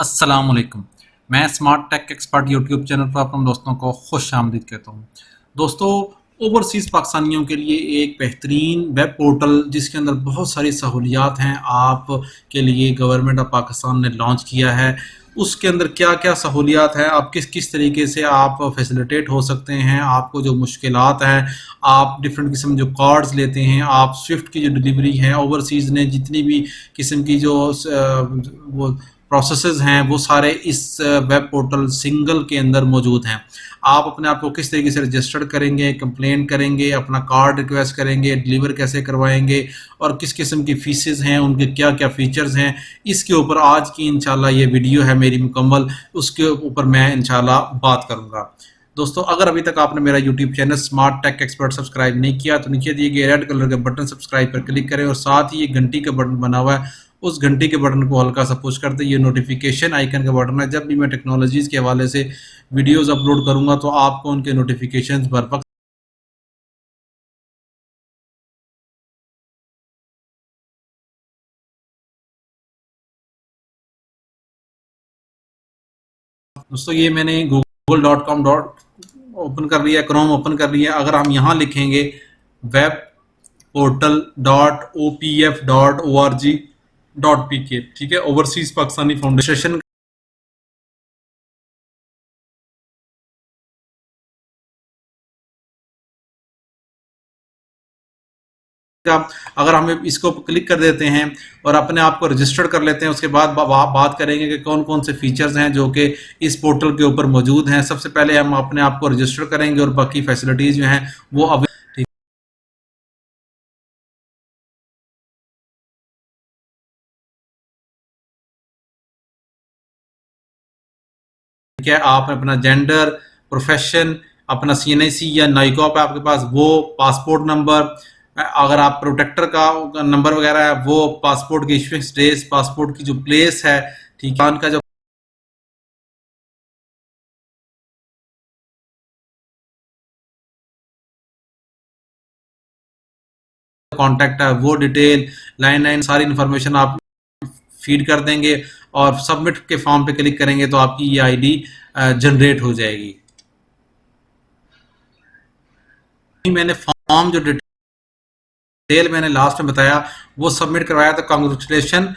अस्सलाम वालेकुम। मैं smart tech expert YouTube channel पर अपने दोस्तों को खुश आमदीद कहता हूँ। दोस्तों, ओवरसीज़ पाकिस्तानियों के लिए एक बेहतरीन वेब पोर्टल जिसके अंदर बहुत सारी सहूलियात हैं, आप के लिए गवर्नमेंट ऑफ पाकिस्तान ने लॉन्च किया है। उसके अंदर क्या-क्या सहूलियात हैं, आप किस-किस तरीके से आप फैसिलिटेट हो सकते हैं, आपको जो मुश्किलात हैं, आप डिफरेंट किस्म जो कार्ड्स लेते हैं, आप स्विफ्ट की जो डिलीवरी है, ओवरसीज़ ने जितनी भी किस्म की जो वो प्रोसेसेस हैं वो सारे इस वेब पोर्टल सिंगल के अंदर मौजूद हैं। आप अपने आप को किस तरीके से रजिस्टर्ड करेंगे, कंप्लेन करेंगे, अपना कार्ड रिक्वेस्ट करेंगे, डिलीवर कैसे करवाएंगे और किस किस्म की फीसेस हैं, उनके क्या क्या फ़ीचर्स हैं, इसके ऊपर आज की इंशाल्लाह ये वीडियो है मेरी मुकम्मल, उसके ऊपर मैं इंशाल्लाह बात करूँगा। दोस्तों, अगर अभी तक आपने मेरा YouTube channel smart tech expert subscribe नहीं किया तो नीचे दिए गए रेड कलर के बटन सब्सक्राइब पर क्लिक करें और साथ ही ये घंटी का बटन बना हुआ है, उस घंटी के बटन को हल्का सा पुश कर दें। ये नोटिफिकेशन आइकन का बटन है, जब भी मैं टेक्नोलॉजीज़ के हवाले से वीडियोस अपलोड करूंगा तो आपको उनके नोटिफिकेशंस बर वक्त। दोस्तों, ये मैंने google.com ओपन कर लिया, क्रोम ओपन कर लिया। अगर हम यहाँ लिखेंगे वेब पोर्टल .opf.org.pk, ठीक है, ओवरसीज पाकिस्तानी फाउंडेशन का। अगर हम इसको क्लिक कर देते हैं और अपने आप को रजिस्टर कर लेते हैं, उसके बाद बात करेंगे कि कौन कौन से फीचर्स हैं जो कि इस पोर्टल के ऊपर मौजूद हैं। सबसे पहले हम अपने आप को रजिस्टर करेंगे और बाकी फैसिलिटीज़ जो हैं वो अब ठीक है। आप अपना जेंडर, प्रोफेशन, अपना CNIC या नाइकॉप है आपके पास, वो पासपोर्ट नंबर, अगर आप प्रोटेक्टर का नंबर वगैरह है वो, पासपोर्ट की इशुएंस डेज, पासपोर्ट की जो प्लेस है, ठीक है, का जो कॉन्टैक्ट है वो डिटेल, लाइन लाइन सारी इन्फॉर्मेशन आप फीड कर देंगे और सबमिट के फॉर्म पे क्लिक करेंगे तो आपकी ये आईडी जनरेट हो जाएगी। मैंने फॉर्म जो डिटेल मैंने लास्ट में बताया वो सबमिट करवाया, तो congratulation,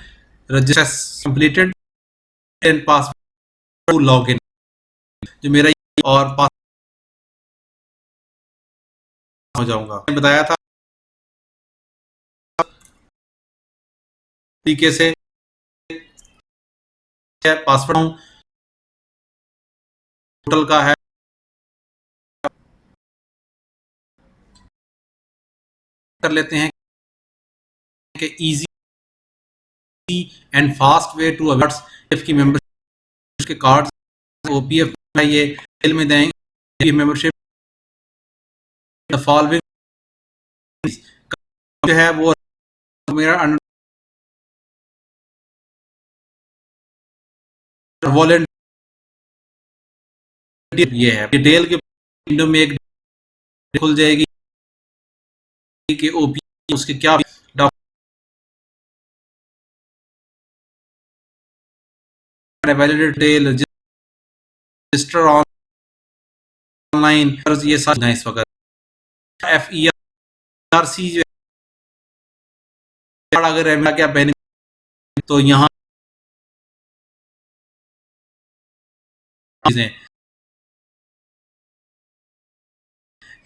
register completed and password log in जो मेरा और पास हो जाऊंगा। मैंने बताया था तरीके से पासवर्ड पोर्टल का है कर लेते हैं कि easy and fast way to aware की मेंबरशिप के कार्ड OPF ये डिटेल में देंगे। मेंबरशिप द फॉलोइंग जो है वो मेरा वॉलेंटियर ये है। डिटेल के विंडो में एक खुल जाएगी कि OPF उसके क्या वैलिड डिटेल, रजिस्टर ऑनलाइन, ये सारे इस वक्त FERC जो अगर क्या बेनिफिट तो यहाँ चीजें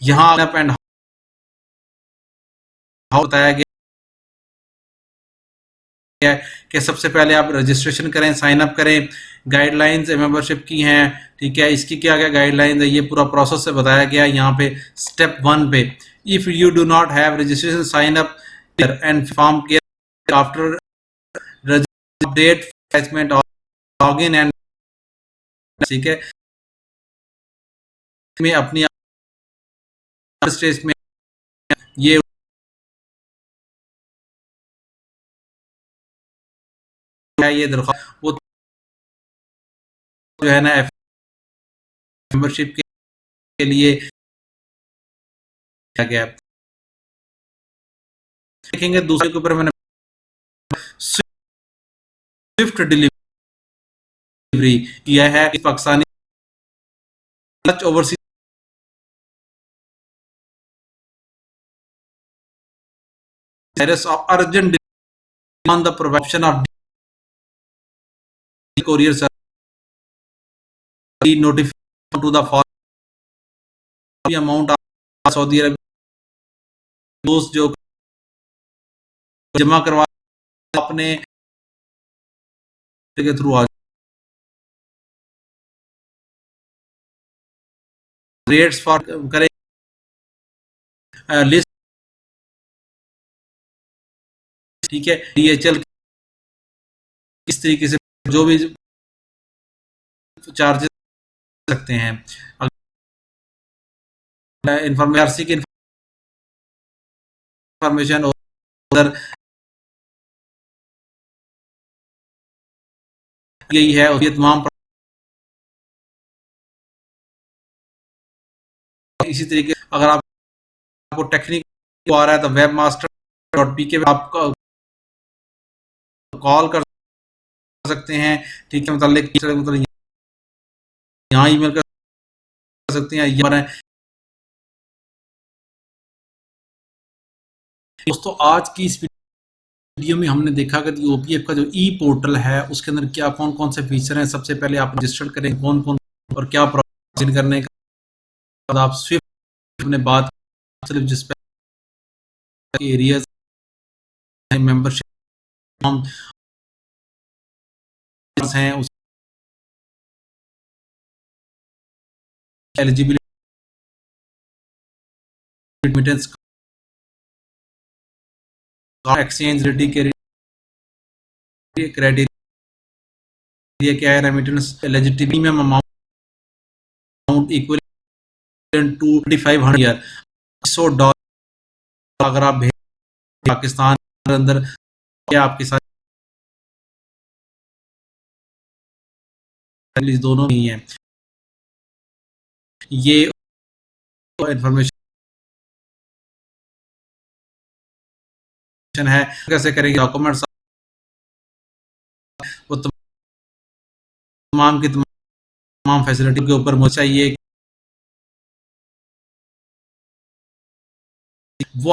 यहाँ अप एंड हाउ बताया गया है कि सबसे पहले आप रजिस्ट्रेशन करें, साइन अप करें, गाइडलाइंस मेंबरशिप की हैं, ठीक है, इसकी क्या क्या गाइडलाइंस है ये पूरा प्रोसेस से बताया गया है यहाँ पे स्टेप 1 पे। If you do not have registration sign up and form care after update attachment log in and, ठीक है, में अपनी स्टेज में ये ये दरख्वास्त वो जो है ना मेंबरशिप के लिए गया। देखेंगे दूसरे के ऊपर मैंने स्विफ्ट डिलीवरी किया है कि Pakistani overseas of urgent demand the provision of courier service notification to the following amount of Saudi Arabia दोस्त जो जमा करवा अपने के थ्रू आ रेट्स फॉर करें लिस्ट, ठीक है, DHL किस तरीके से जो भी चार्जेस सकते हैं इंफॉर्मेशन की इंफॉर्मेशन उधर यही है, ये तमाम इसी तरीके अगर आपको टेक्निक आ रहा है तो webmaster.pk आप कॉल कर सकते हैं, ठीक है, मतलब यहाँ ईमेल कर सकते हैं दोस्तों। आज की इस वीडियो में हमने देखा कि OPF का जो ई पोर्टल है उसके अंदर क्या कौन कौन से फीचर हैं। सबसे पहले आप रजिस्टर करें कौन कौन और क्या प्रोसेस करने के बाद आप स्विफ्ट अपने बात सिर्फ जिस एरियाज मेंबरशिप हैं उस एलिजिबिलिटी एक्सचेंज रेडी क्राइटेरिया क्या है, रेमिटेंस एलिजिबिलिटी में अमाउंट इक्वल टू $2,500 $100 अगर आप भेज पाकिस्तान के अंदर क्या आपके साथ दोनों ही हैं। ये इंफॉर्मेशन है कैसे करेंगे डॉक्यूमेंट्स वो तमाम की तमाम फैसिलिटी के ऊपर मुझे चाहिए वो